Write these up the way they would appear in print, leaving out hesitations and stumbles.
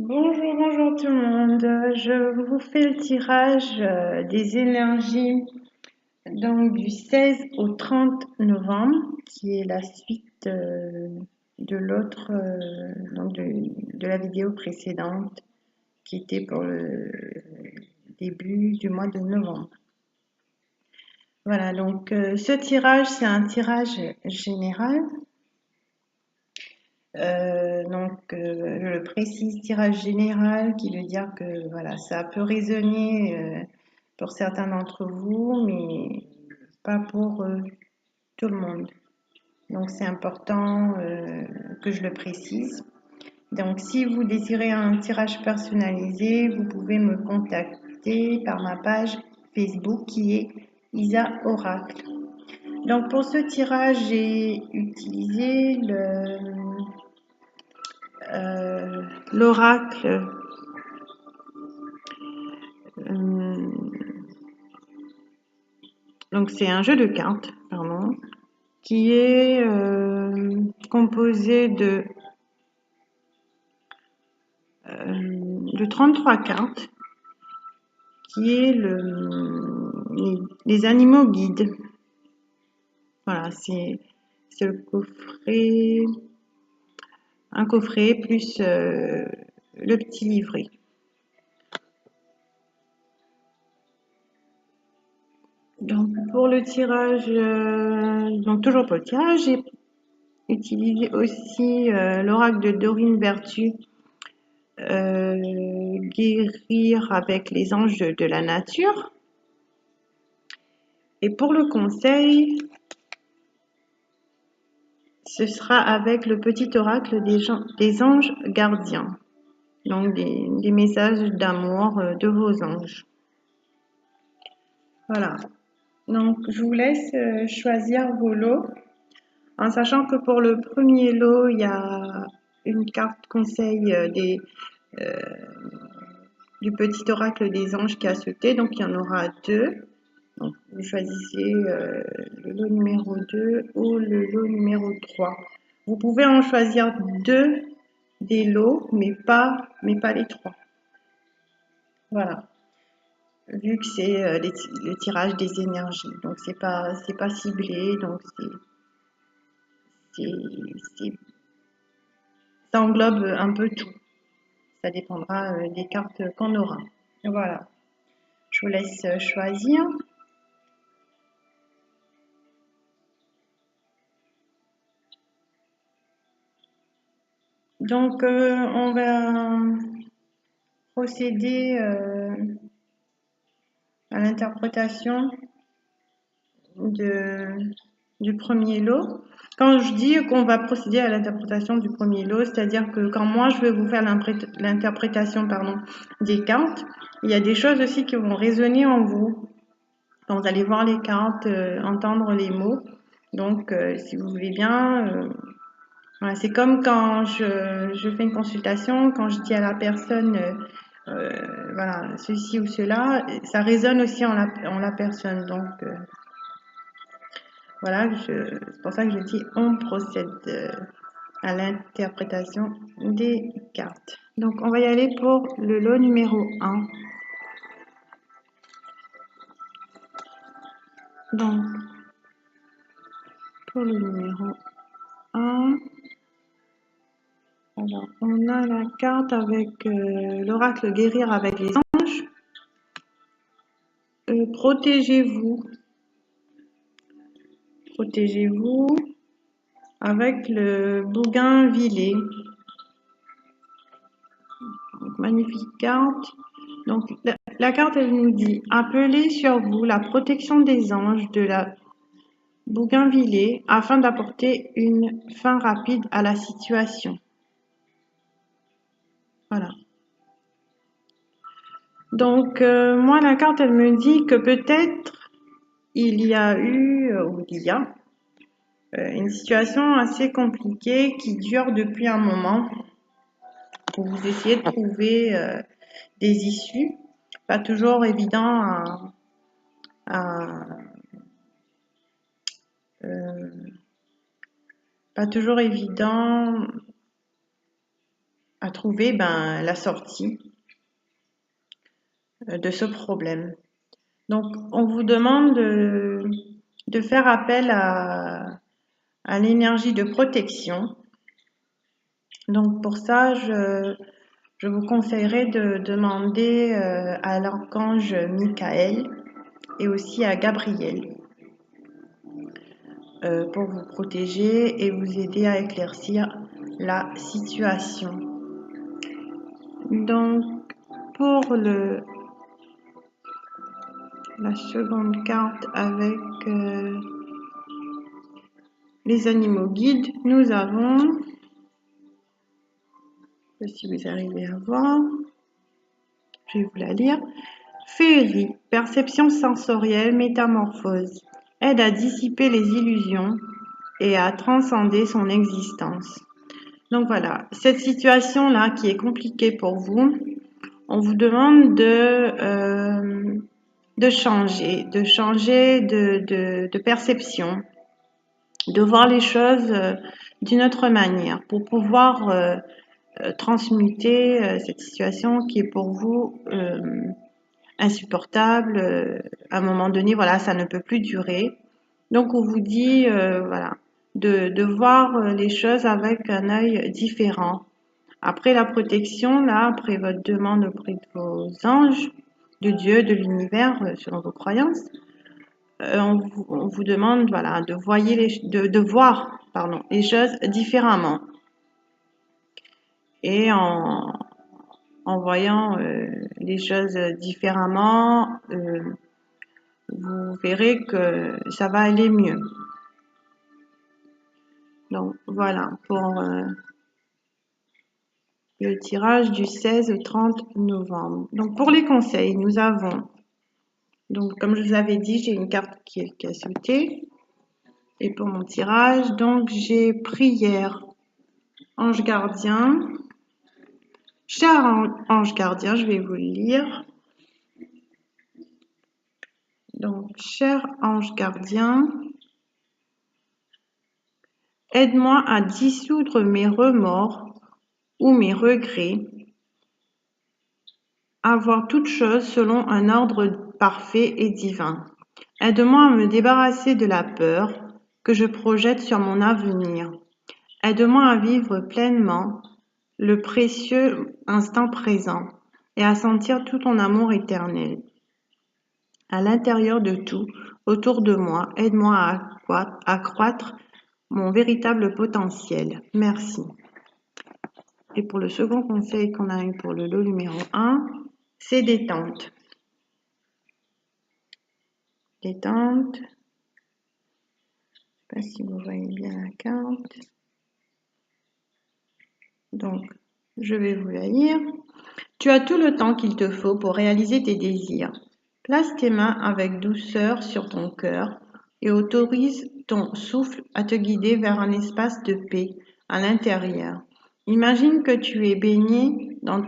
Bonjour, bonjour tout le monde. Je vous fais le tirage des énergies donc du 16 au 30 novembre, qui est la suite de l'autre donc de la vidéo précédente, qui était pour le début du mois de novembre. Voilà, donc ce tirage, c'est un tirage général. Je le précise, tirage général, qui veut dire que voilà, ça peut résonner pour certains d'entre vous, mais pas pour tout le monde. Donc c'est important que je le précise. Donc si vous désirez un tirage personnalisé, vous pouvez me contacter par ma page Facebook qui est Isa Oracle. Donc pour ce tirage, j'ai utilisé l'oracle donc c'est un jeu de cartes, pardon, qui est composé de 33 cartes, qui est les animaux guides. Voilà, c'est le coffret, un coffret plus le petit livret. Donc pour le tirage, donc toujours pour le tirage, j'ai utilisé aussi l'oracle de Dorine Vertu, guérir avec les anges de la nature. Et pour le conseil, ce sera avec le petit oracle des anges gardiens, donc des messages d'amour de vos anges. Voilà, donc je vous laisse choisir vos lots, en sachant que pour le premier lot, il y a une carte conseil du petit oracle des anges qui a sauté, donc il y en aura deux. Donc, vous choisissez le lot numéro 2 ou le lot numéro 3. Vous pouvez en choisir deux des lots, mais pas les trois. Voilà. Vu que c'est le tirage des énergies. Donc, c'est pas ciblé. Donc, ça englobe un peu tout. Ça dépendra des cartes qu'on aura. Voilà. Je vous laisse choisir. Donc, on va procéder à l'interprétation du premier lot. Quand je dis qu'on va procéder à l'interprétation du premier lot, c'est-à-dire que quand moi je vais vous faire l'interprétation des cartes, il y a des choses aussi qui vont résonner en vous. Quand vous allez voir les cartes, entendre les mots. Donc, si vous voulez bien, voilà, c'est comme quand je fais une consultation, quand je dis à la personne, voilà, ceci ou cela, ça résonne aussi en la personne. Donc, voilà, c'est pour ça que je dis on procède à l'interprétation des cartes. Donc, on va y aller pour le lot numéro 1. Donc, pour le numéro 1, alors, on a la carte avec l'oracle guérir avec les anges. Protégez-vous. Protégez-vous avec le bougainvilliers. Donc, magnifique carte. Donc, la carte, elle nous dit « Appelez sur vous la protection des anges de la bougainvilliers afin d'apporter une fin rapide à la situation. » Voilà. Donc, moi, la carte, elle me dit que peut-être il y a eu, ou il y a, une situation assez compliquée qui dure depuis un moment. Vous essayez de trouver des issues. Pas toujours évident pas toujours évident à trouver la sortie de ce problème. Donc, on vous demande de faire appel à l'énergie de protection. Donc, pour ça, je vous conseillerais de demander à l'archange Michael et aussi à Gabriel pour vous protéger et vous aider à éclaircir la situation. Donc, pour la seconde carte avec les animaux guides, nous avons, si vous arrivez à voir, je vais vous la lire, féerie, perception sensorielle, métamorphose, aide à dissiper les illusions et à transcender son existence. Donc voilà, cette situation-là qui est compliquée pour vous, on vous demande de changer de perception, de voir les choses d'une autre manière pour pouvoir transmuter cette situation qui est pour vous insupportable. À un moment donné, voilà, ça ne peut plus durer. Donc on vous dit voilà, de voir les choses avec un œil différent. Après la protection, là, après votre demande auprès de vos anges, de Dieu, de l'univers, selon vos croyances, on vous demande voilà, de voir les choses différemment. Et en voyant les choses différemment, vous verrez que ça va aller mieux. Donc voilà pour le tirage du 16 au 30 novembre. Donc pour les conseils, nous avons, donc comme je vous avais dit, j'ai une carte qui est cassotée. Et pour mon tirage, donc j'ai prière, ange gardien. Cher ange gardien, je vais vous le lire. Donc, cher ange gardien, aide-moi à dissoudre mes remords ou mes regrets, à voir toute chose selon un ordre parfait et divin. Aide-moi à me débarrasser de la peur que je projette sur mon avenir. Aide-moi à vivre pleinement le précieux instant présent et à sentir tout ton amour éternel. À l'intérieur de tout, autour de moi, aide-moi à accroître mon véritable potentiel. Merci. Et pour le second conseil qu'on a eu pour le lot numéro 1, c'est détente. Détente. Je ne sais pas si vous voyez bien la carte. Donc, je vais vous la lire. Tu as tout le temps qu'il te faut pour réaliser tes désirs. Place tes mains avec douceur sur ton cœur et autorise ton souffle à te guider vers un espace de paix à l'intérieur. Imagine que tu es baigné dans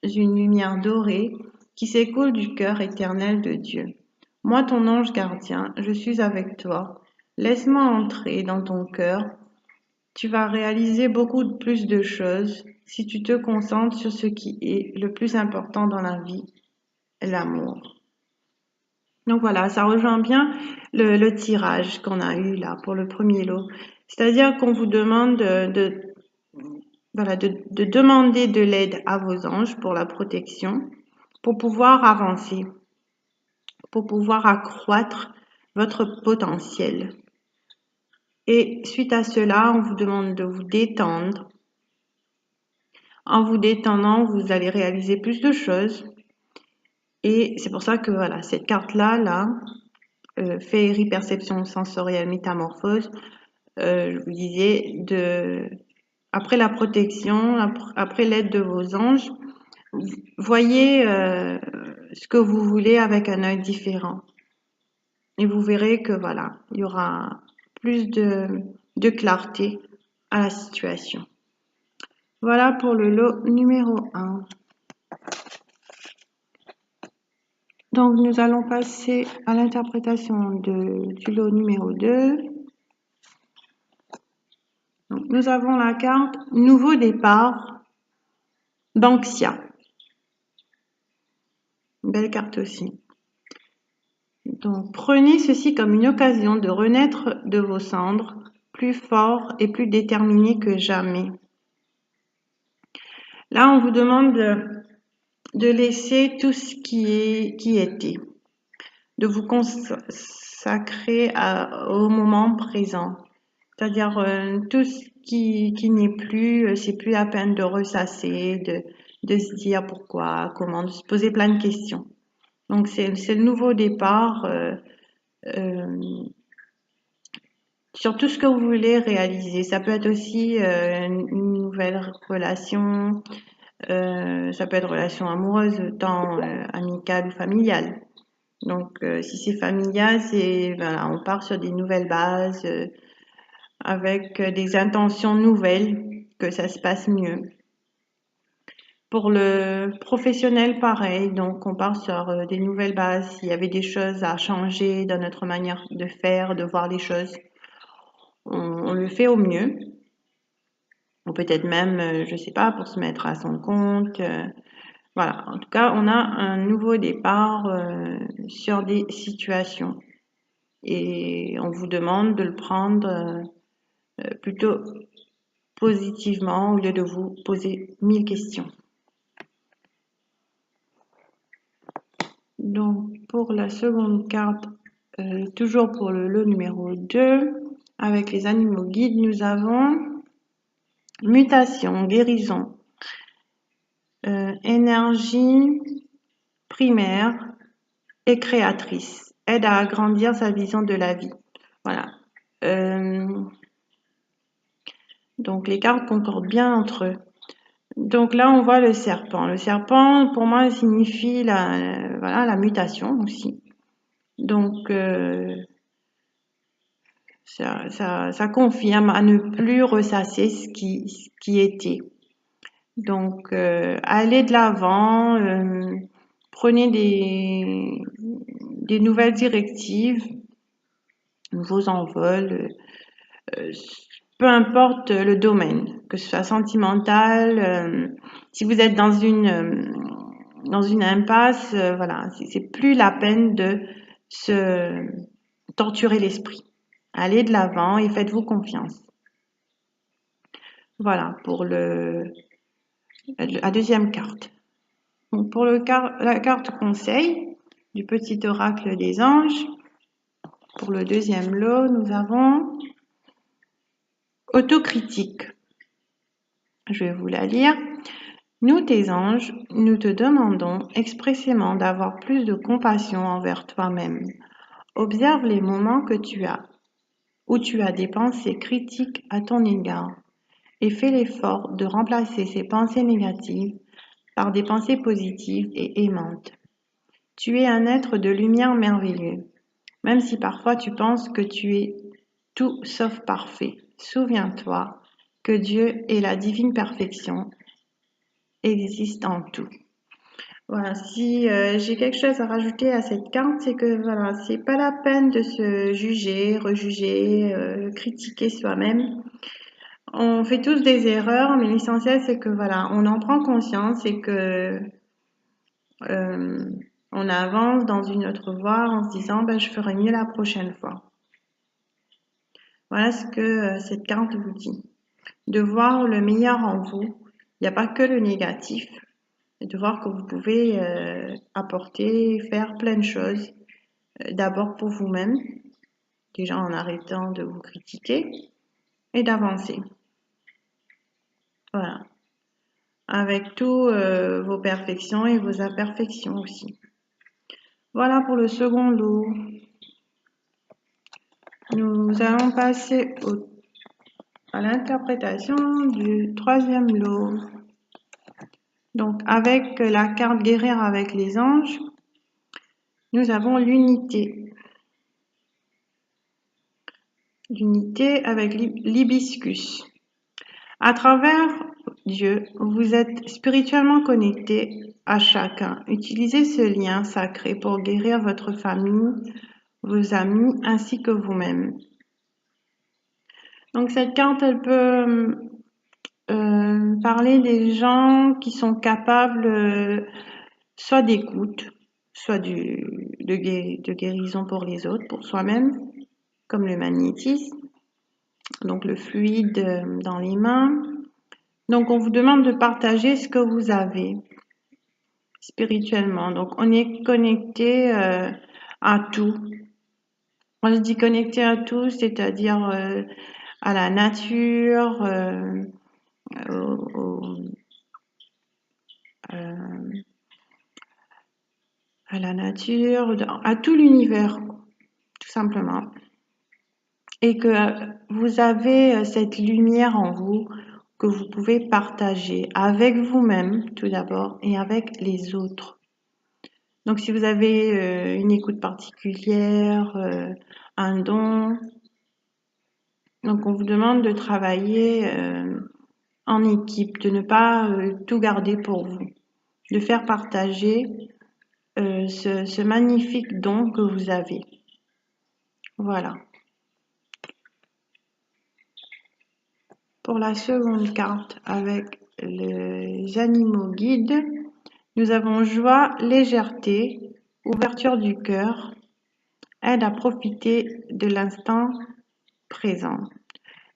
une lumière dorée qui s'écoule du cœur éternel de Dieu. Moi, ton ange gardien, je suis avec toi. Laisse-moi entrer dans ton cœur. Tu vas réaliser beaucoup plus de choses si tu te concentres sur ce qui est le plus important dans la vie, l'amour. Donc voilà, ça rejoint bien le tirage qu'on a eu là pour le premier lot. C'est-à-dire qu'on vous demande de demander de l'aide à vos anges pour la protection, pour pouvoir avancer, pour pouvoir accroître votre potentiel. Et suite à cela, on vous demande de vous détendre. En vous détendant, vous allez réaliser plus de choses. Et c'est pour ça que voilà, cette carte-là, féerie, perception sensorielle, métamorphose, je vous disais, après la protection, après l'aide de vos anges, voyez ce que vous voulez avec un œil différent. Et vous verrez que voilà, il y aura plus de clarté à la situation. Voilà pour le lot numéro 1. Donc nous allons passer à l'interprétation du lot numéro 2. Donc, nous avons la carte Nouveau départ Banksia. Une belle carte aussi. Donc, prenez ceci comme une occasion de renaître de vos cendres, plus fort et plus déterminé que jamais. Là, on vous demande de laisser tout ce qui était, de vous consacrer au moment présent. C'est-à-dire tout ce qui n'est plus, c'est plus la peine de ressasser, de se dire pourquoi, comment, de se poser plein de questions. Donc c'est le nouveau départ sur tout ce que vous voulez réaliser. Ça peut être aussi une nouvelle relation, ça peut être relation amoureuse, tant amicale ou familiale. Donc si c'est familial, voilà, on part sur des nouvelles bases. Avec des intentions nouvelles, que ça se passe mieux. Pour le professionnel, pareil, donc on part sur des nouvelles bases. S'il y avait des choses à changer dans notre manière de faire, de voir les choses, on le fait au mieux. Ou peut-être même, je sais pas, pour se mettre à son compte. Voilà, en tout cas, on a un nouveau départ sur des situations. Et on vous demande de le prendre plutôt positivement au lieu de vous poser 1000 questions. Donc pour la seconde carte, toujours pour le lot numéro 2, avec les animaux guides, nous avons mutation, guérison, énergie primaire et créatrice, aide à agrandir sa vision de la vie. Voilà. Donc les cartes concordent bien entre eux. Donc là, on voit le serpent. Le serpent, pour moi, signifie la mutation aussi. Donc, ça confirme à ne plus ressasser ce qui était. Donc, allez de l'avant, prenez des nouvelles directives, nouveaux envols, peu importe le domaine, que ce soit sentimental, si vous êtes dans une impasse, voilà, c'est plus la peine de se torturer l'esprit. Allez de l'avant et faites-vous confiance. Voilà pour la deuxième carte. Donc pour la carte conseil du petit oracle des anges, pour le deuxième lot, nous avons autocritique. Je vais vous la lire. Nous, tes anges, nous te demandons expressément d'avoir plus de compassion envers toi-même. Observe les moments où tu as des pensées critiques à ton égard et fais l'effort de remplacer ces pensées négatives par des pensées positives et aimantes. Tu es un être de lumière merveilleux, même si parfois tu penses que tu es tout sauf parfait. Souviens-toi que Dieu et la divine perfection existent en tout. Voilà, si j'ai quelque chose à rajouter à cette carte, c'est que voilà, c'est pas la peine de se juger, rejuger, critiquer soi-même. On fait tous des erreurs, mais l'essentiel c'est que voilà, on en prend conscience et que on avance dans une autre voie en se disant je ferai mieux la prochaine fois. Voilà ce que cette carte vous dit. De voir le meilleur en vous. Il n'y a pas que le négatif. Et de voir que vous pouvez apporter, faire plein de choses. D'abord pour vous-même, déjà en arrêtant de vous critiquer, et d'avancer. Voilà. Avec tous vos perfections et vos imperfections aussi. Voilà pour le second lot. Nous allons passer à l'interprétation du troisième lot. Donc avec la carte guérir avec les anges, nous avons l'unité. L'unité avec l'hibiscus. À travers Dieu, vous êtes spirituellement connectés à chacun. Utilisez ce lien sacré pour guérir votre famille, vos amis ainsi que vous-même. Donc cette carte, elle peut parler des gens qui sont capables soit d'écoute, soit de guérison pour les autres, pour soi-même, comme le magnétisme, donc le fluide dans les mains. Donc on vous demande de partager ce que vous avez spirituellement. Donc on est connecté à tout. Moi je dis connecté à tout, c'est-à-dire à la nature, au, à la nature, à tout l'univers, tout simplement. Et que vous avez cette lumière en vous que vous pouvez partager avec vous-même tout d'abord et avec les autres. Donc si vous avez une écoute particulière, un don, donc on vous demande de travailler en équipe, de ne pas tout garder pour vous, de faire partager ce magnifique don que vous avez. Voilà. Pour la seconde carte avec les animaux guides, nous avons joie, légèreté, ouverture du cœur, aide à profiter de l'instant présent.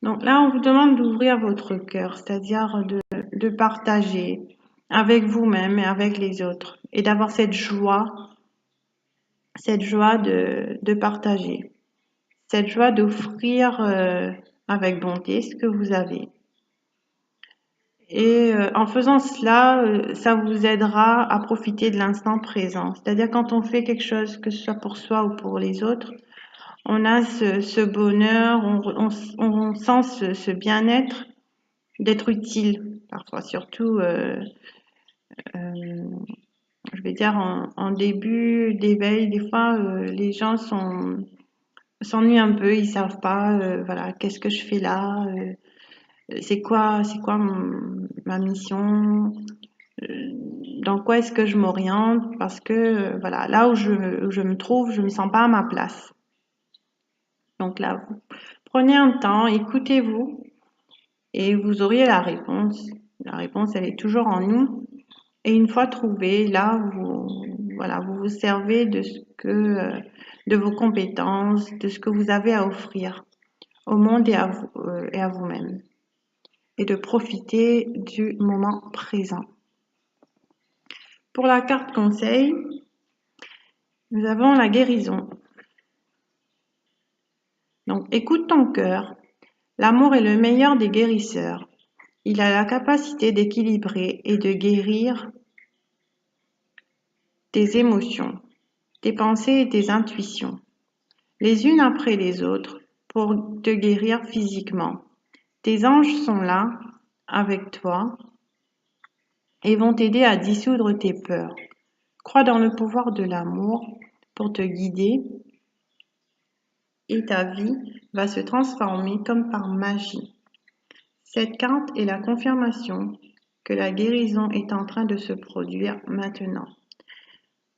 Donc là, on vous demande d'ouvrir votre cœur, c'est-à-dire de partager avec vous-même et avec les autres et d'avoir cette joie de partager, cette joie d'offrir avec bonté ce que vous avez. Et en faisant cela, ça vous aidera à profiter de l'instant présent. C'est-à-dire quand on fait quelque chose, que ce soit pour soi ou pour les autres, on a ce bonheur, on sent ce bien-être d'être utile parfois, surtout, je vais dire en début d'éveil, des fois les gens s'ennuient un peu, ils savent pas, voilà, qu'est-ce que je fais là, c'est quoi ma mission, dans quoi est-ce que je m'oriente, parce que voilà, là où je me trouve, je me sens pas à ma place. Donc là, vous prenez un temps, écoutez-vous et vous auriez la réponse. La réponse, elle est toujours en nous. Et une fois trouvée, là, vous vous servez de de vos compétences, de ce que vous avez à offrir au monde et à vous-même. Et de profiter du moment présent. Pour la carte conseil, nous avons la guérison. Donc, écoute ton cœur. L'amour est le meilleur des guérisseurs. Il a la capacité d'équilibrer et de guérir tes émotions, tes pensées et tes intuitions, les unes après les autres, pour te guérir physiquement. Tes anges sont là, avec toi, et vont t'aider à dissoudre tes peurs. Crois dans le pouvoir de l'amour pour te guider et ta vie va se transformer comme par magie. Cette carte est la confirmation que la guérison est en train de se produire maintenant.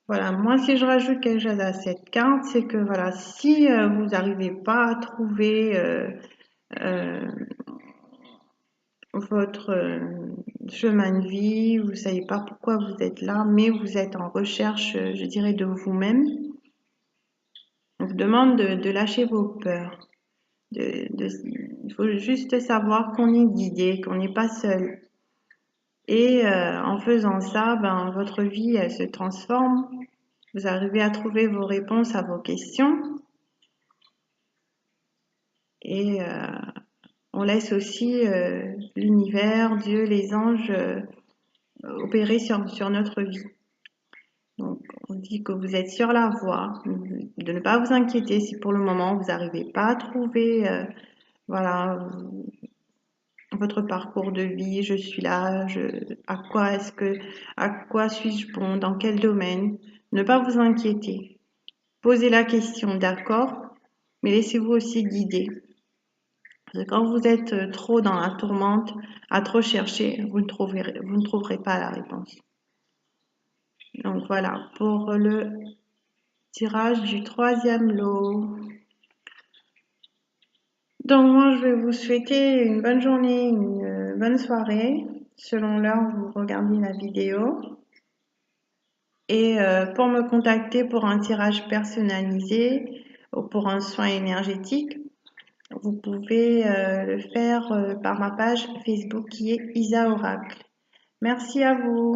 Voilà, moi si je rajoute quelque chose à cette carte, c'est que voilà, si vous n'arrivez pas à trouver votre chemin de vie, vous ne savez pas pourquoi vous êtes là, mais vous êtes en recherche, je dirais, de vous-même, on vous demande de lâcher vos peurs. Il faut juste savoir qu'on est guidé, qu'on n'est pas seul. Et en faisant ça, ben, votre vie, elle se transforme. Vous arrivez à trouver vos réponses à vos questions. Et on laisse aussi l'univers, Dieu, les anges opérer sur notre vie. Donc, on dit que vous êtes sur la voie, de ne pas vous inquiéter si pour le moment vous n'arrivez pas à trouver voilà, votre parcours de vie, je suis là, à quoi suis-je bon, dans quel domaine. Ne pas vous inquiéter. Posez la question, d'accord, mais laissez-vous aussi guider. Parce que quand vous êtes trop dans la tourmente, à trop chercher, vous ne trouverez pas la réponse. Donc voilà, pour le tirage du troisième lot. Donc moi, je vais vous souhaiter une bonne journée, une bonne soirée, selon l'heure où vous regardez la vidéo. Et pour me contacter pour un tirage personnalisé ou pour un soin énergétique, vous pouvez le faire par ma page Facebook qui est Isa Oracle. Merci à vous.